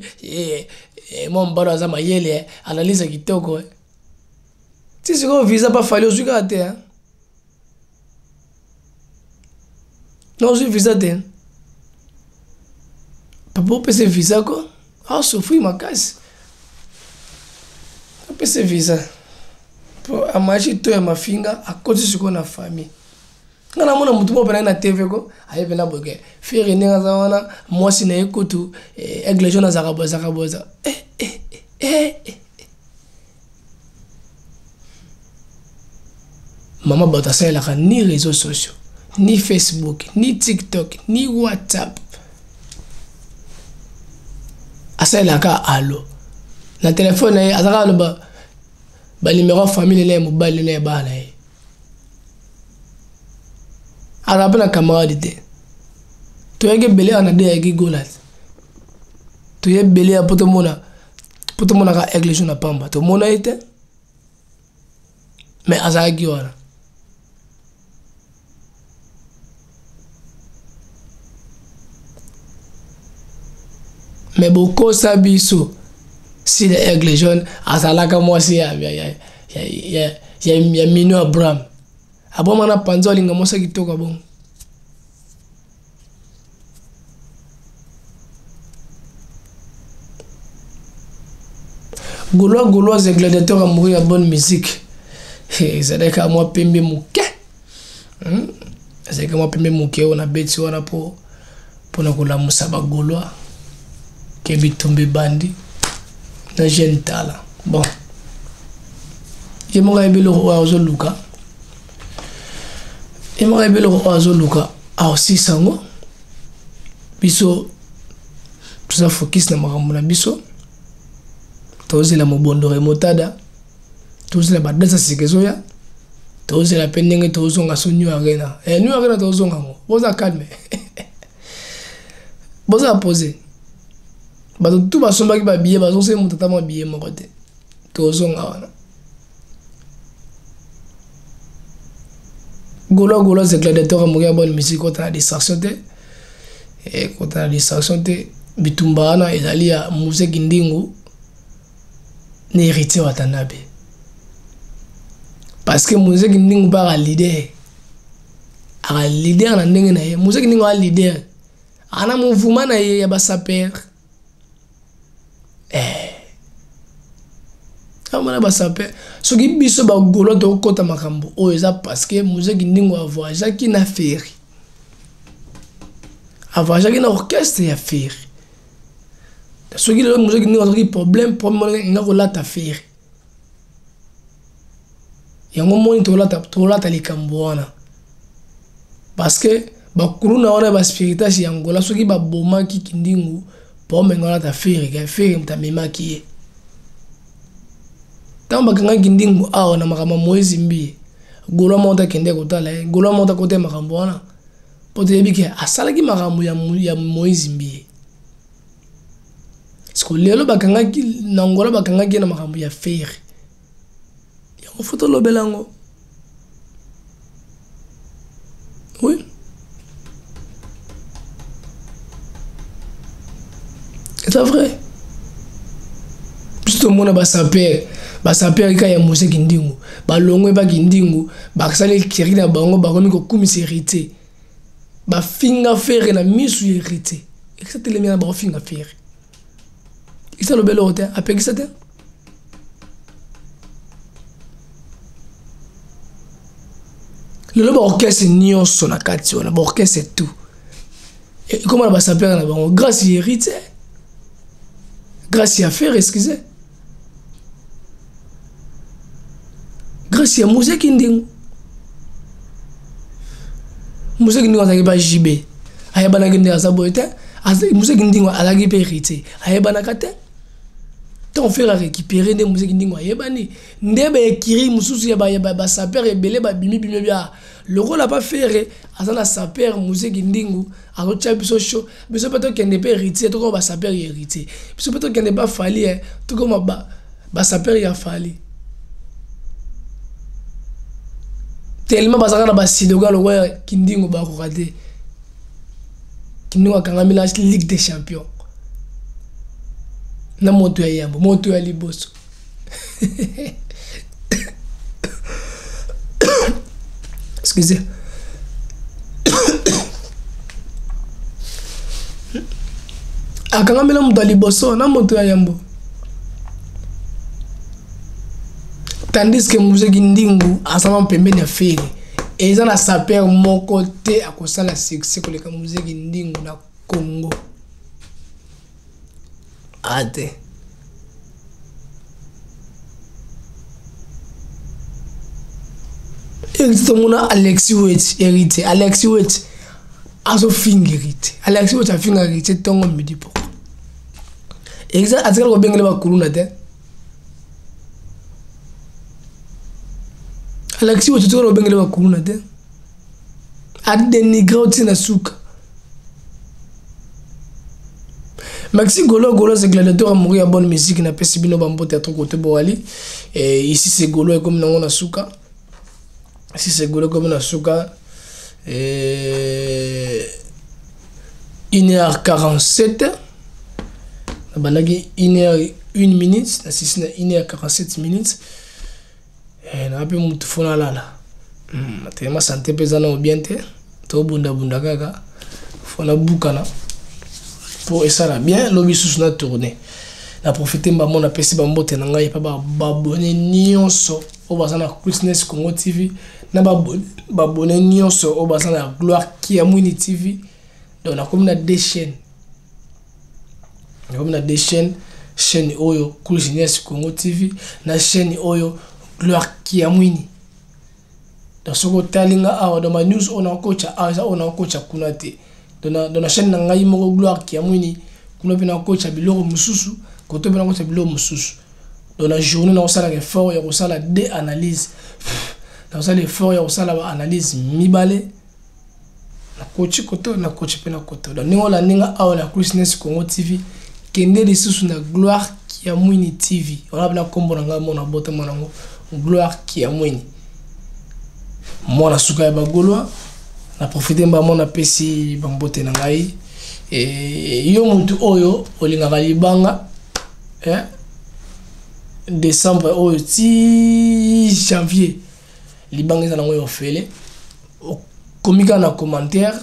mon baro za mayele analyse kitoko si siko visa pas fallait osuka te hein non je visa te papo pese visa ko souffrir ma casse pese visa pour amachi to ya mafinga akoti siko na famille ngana mona mutu mo bana na TV ko ayebe na boke fere ninga za wana mwasi na ekutu aigle jaune za kaboza maman batasa la ni réseaux sociaux ni Facebook ni TikTok ni WhatsApp asa la ka allo na téléphone azaka lo ba numéro famille le mobile le ba la arabana camarade de to yeke belé ana de yeki golat to ye belé a poto mona ka église na pamba to mona ite mais azaki wana mais beaucoup sabiso si les aigles jaunes azalaka mwasi ya mino Abraham aboma na panzo linga mosa kitoko bon Gaulois et gladiateurs à mourir à bonne musique. C'est que moi pembe mouké. C'est que moi pembe mouké on a bêti on a pour nous la musaba Gaulois qui est tombé bandi. Na jeune tala. Bon. Je m'en vais le roi Ozoluka. Je m'en vais le roi Ozoluka. Ah aussi sango. Biso tout ça focus na makamuna biso. Tozela mobondo remotada tozela badasa sikezoya tozela pendenge tozonga sonyo arena new arena tozonga mo boza calme boza poser bato tout basomba ki ba billet bazose mutata ma billet moko te tozonga wana Gaulois c'est gladiateur à mourir bonne musique contre la distraction te et contre la distraction te bitumba na ezali ya musée kindingu ni héritier watanabe parce que musique ndingu ba leader na ndenge na ye musique ndingu a leader ana mouvement na ye ya ba saper amana ba saper soki biso ba Gaulois to kota makambo o eza parce que musique ndingu a voyagé qui na ferry a voyagé qui na orchestre ya ferry ce qui est le musique qui a un problème nga kolata faire yango moni tolata likambo wana parce que bakuluna wana ba spiritage ya Angola soki ba bomaki kindingu po menga lata faire ka faire mtamemaki ye tamba kanga kindingu awa na makama Moïse Mbi Gaulois monta kende kotala Gaulois monta kote makambo wana po tebike asalaki makambo ya Moïse Mbi parce que lelo bakangaki na Angola bakangaki na makambo ya faire yango foto lobelango oui c'est vrai plutôt mona ba saper ka ya musique kindingu balongwe ba kindingu bakasale kiri na bango bakomi ko kumisa hérité ba finga faire na misu hérité exactement le mien ba finga faire. Isa lo belo hotel apeki sate le ba orchestre nyonso na kati wana ba orchestre tout et comment ba saper na bango grâce à hérité grâce à faire excusez grâce à musique ndingu azaki ba JB ayebana kende asaboite musique ndingu alaki pe hérité ayebana kate on fait récupérer des musiques ndingo yebani ndebe ekiri mususu ya ba saper ebele ba bimi bia le rôle a pas faire azana saper musique ndingo arocha biso show biso peut-être kende pe héritier to ko ba saper héritier biso peut-être kende ba fali to ko ba saper ya fali tellement bazaka na ba sidoga lo wa kindingo ba ko rater kindingo kanga la Ligue des Champions na moto ya yambo moto ya liboso excusez akangamela moto ya liboso na moto ya yambo tandis que musique ndingu asama pembeni ya feri eza na saper moko te akosala succès koleka musique ndingu na Congo ate hérité mona Alexis Wet hérité Alexis Wet azo fingi hérité Alexis Wet a fingi hérité tongo midi pourquoi exact atikala ko bengele ba kuluna te Alexis Wet atikala ko bengele ba kuluna te a dénigré otina suka Maxi Golo c'est gladiateur a mourir à bonne musique na pesi bino bambo théâtre côté Boali et ici c'est Golo et comme nango na suka ici c'est Golo comme na suka et 1h47 banagi 1h1 minute na 6 na 1h47 minutes et na pe mutu fona lala tellement santé pesana bien te to bunda kaka fona bukana pour ça bien lobby sous na tourner na profiter mbamo na pesi bambote na ngai pa ba abonné nyonso o bazana Christmas Congo TV na ba abonné nyonso o bazana Gloire Kiamwini TV donc na comme na deux chaînes chaîne oyo Christmas Congo TV na chaîne oyo Gloire Kiamwini donc soko talinga awa dans ma news on a coach kunate dans la chaîne nangai moko Gloire Kiamwini kuna pena coach biloko mususu koto pena coach biloko mususu dans la journée na osala effort ya osala des analyses dans ça l'effort ya osala ba analyse mibale na coach koto na coach pena koto donc ningo la ninga awa na Christmas Congo TV kende lisusu na Gloire Kiamwini TV on a kombo na ngamo na bote monango Gloire Kiamwini mona suka ya bagolwa na profiter mbamo na pesi bambote na ngai et yo mutu oyo olingaka libanga décembre oyo ti janvier libanga eza nango yo fele komika na commentaire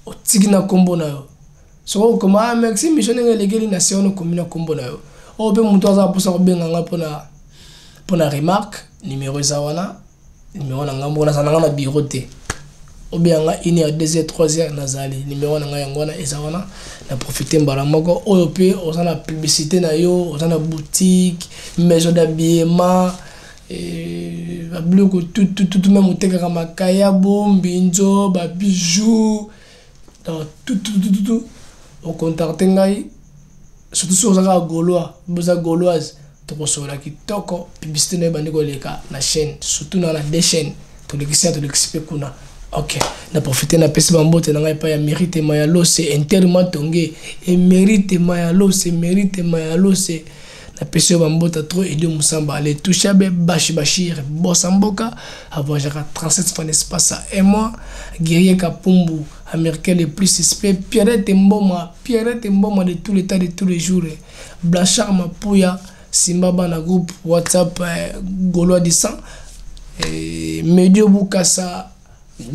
otiki na kombo na yo soko koma merci mission ngene legeli na seono komina kombo na yo o pe mutu aza posa ko benga nga pona remarque numéro za wana numéro na ngambo na sananga na bureau te obianga 1h 2h 3h nazali numéro na ngai ngwana ezawana na profiter mbala moko oyo pe ozana publicité na yo ozana boutique maison d'habillement ba biloko tout même oteka makaya bombinzo ba bijoux tout au contact ngai surtout sur za golois boza gauloise to kosola kitoko publicité na bandiko leka na chaîne surtout na deux chaînes to l'expliquer kuna. Ok, na profiter na pesi bambote na ngai pa ya mérite mayalo c'est internement tongé et mérite mayalo c'est na pesi bambote trop et de musamba les touchabe bashir bosamboka avoir jaka 37 francs d'espace et moi guerrier kapumbu américain le plus suspect Pierrette Mboma de tous les temps de tous les jours Blachar Mapuya Simbaba na groupe WhatsApp Gaulois du sang et Medio Bukasa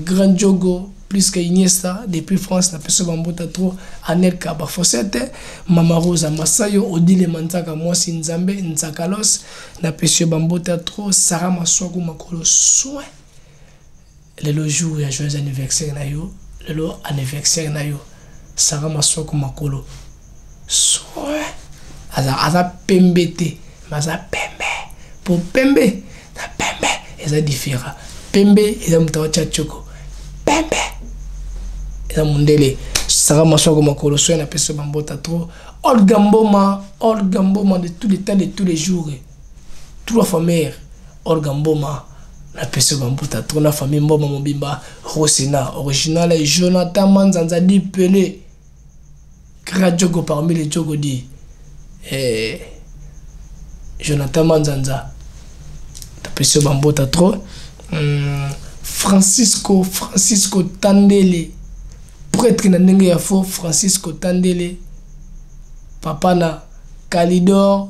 Grand Jogo plus que Iniesta depuis France na peso bambota trop Anelka Bafosete Mama Rosa Masayo Odile Mantaka Mwasi Nzambe Nzakalos na peso bambota trop Sarah Maswaku Makolo soin le jour ya joyeux anniversaire na yo le anniversaire na yo Sarah Maswaku Makolo soin aza pembete maza pembe pour pembe na pembe eza différent pembe eza mutawa chachoko pembe eza mundele Sarah Maswaku Makolo soin na peso bambota trop Olga Mboma de tous les temps de tous les jours trois familles Olga Mboma na peso bambota trop na famille Mboma Mobimba Rosina original Jonathan Manzanza di Pelé grand jogo parmi les jogo di Jonathan Manzanza na peso bambota trop Francisco Tandele prêtre na ndenge ya fo Francisco Tandele papa na Kalidor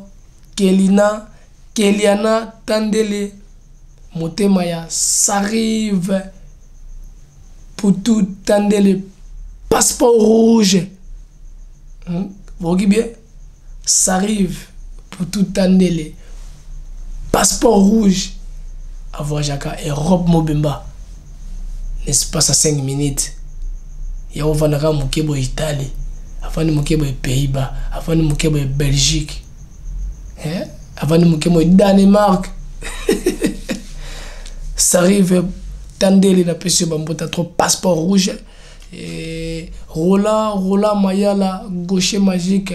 Keliana Tandele motema ya Sarive Poutou Tandele passeport rouge vous voyez bien Sarive Poutou Tandele passeport rouge avoir Jaka et Rob Mobimba l'espace à 5 minutes ya ovanaka mokebo Italie afani mokebo Pays-Bas afani mokebo Belgique afani mokebo Danemark ça arrive Tandeli na pesi bambota trop passeport rouge. Et Rola Mayala gaucher magique.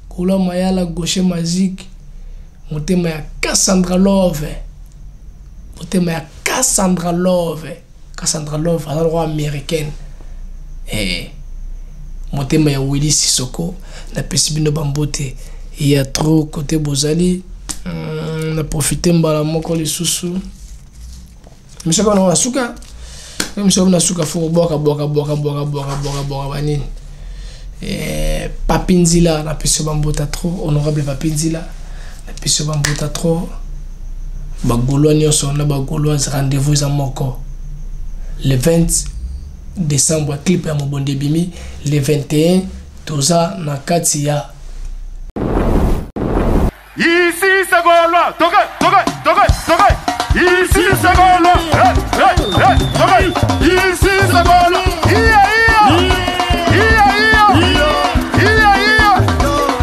Rola Mayala gaucher magique. Motema ya Cassandra Love. Motema ya Cassandra Love. Cassandra Love, à la roi américaine. Et Motema ya Willy Sissoko. Na pesi bino bambote. Il y a trop côté Bozali. On a profité mbala moko les sous. Monsieur quand on a souka. Monsieur on a souka faut boka banine. Et Papinzila na pesi bambota trop honorable Papinzila. Na pesi bambota trop. Bagolo nyonso na bagolo rendez-vous za moko. Le 20 décembre clip ya Mobonde Bimi, le 21 toza na kati ya ici c'est Golo, toke. Ici c'est Golo, toke. Ici c'est Golo, iya.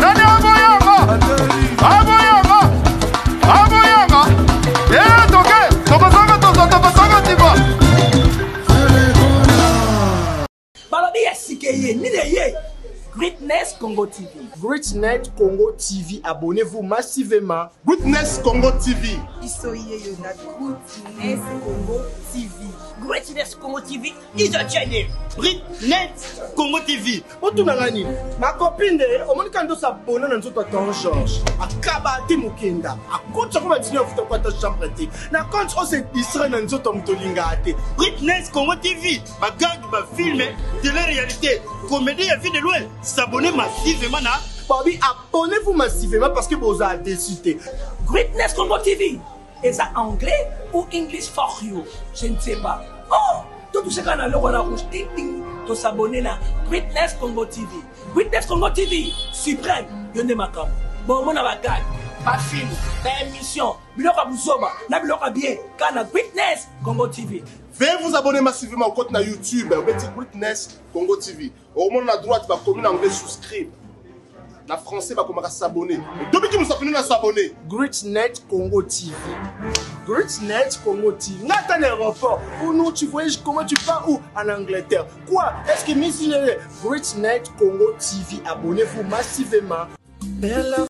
Nani aboyanga. Toke tiba. Balobi yasikeye, nideye. Greatness Congo TV. Greatness Congo TV, abonnez-vous massivement. Greatness Congo TV. Isoye na Greatness Congo TV. Greatness Congo TV is a channel. Greatness Congo TV. Otunangani, ma copine, omonika ndo s'abonner na nzoto Tonton Georges. Akaba ti mukenda. Akotsa ko batini ofuta kwa ta chambre te. Na compte o se distrait na nzoto mutolinga te. Greatness Congo TV. Ma gang ma film télé-réalité. Comédie à vie de loin. S'abonner massivement na. Bobby, abonnez-vous massivement parce que vous avez décidé. Greatness Congo TV. Est ça anglais ou English for you? Je ne sais pas. Oh, tout ce qu'on a le roi rouge, ting ting, de s'abonner là. Greatness Congo TV. Greatness Congo TV. Suprême. Yonde makam. Bon, mon avagad. Pas film. Pas émission. Biloka Bouzoba. Na biloka bien. Kana Greatness Congo TV. Veuillez vous abonner massivement au compte na YouTube. Vous mettez Greatness Congo TV. Au moment à droite, va commune anglais souscrire. La français va commencer à s'abonner. Depuis que nous sommes à s'abonner. Greatness Congo TV. Greatness Congo TV. N'a un aéroport. Où nous tu voyages, comment tu pars où? En Angleterre. Quoi? Est-ce que Miss Greatness Congo TV, abonnez-vous massivement.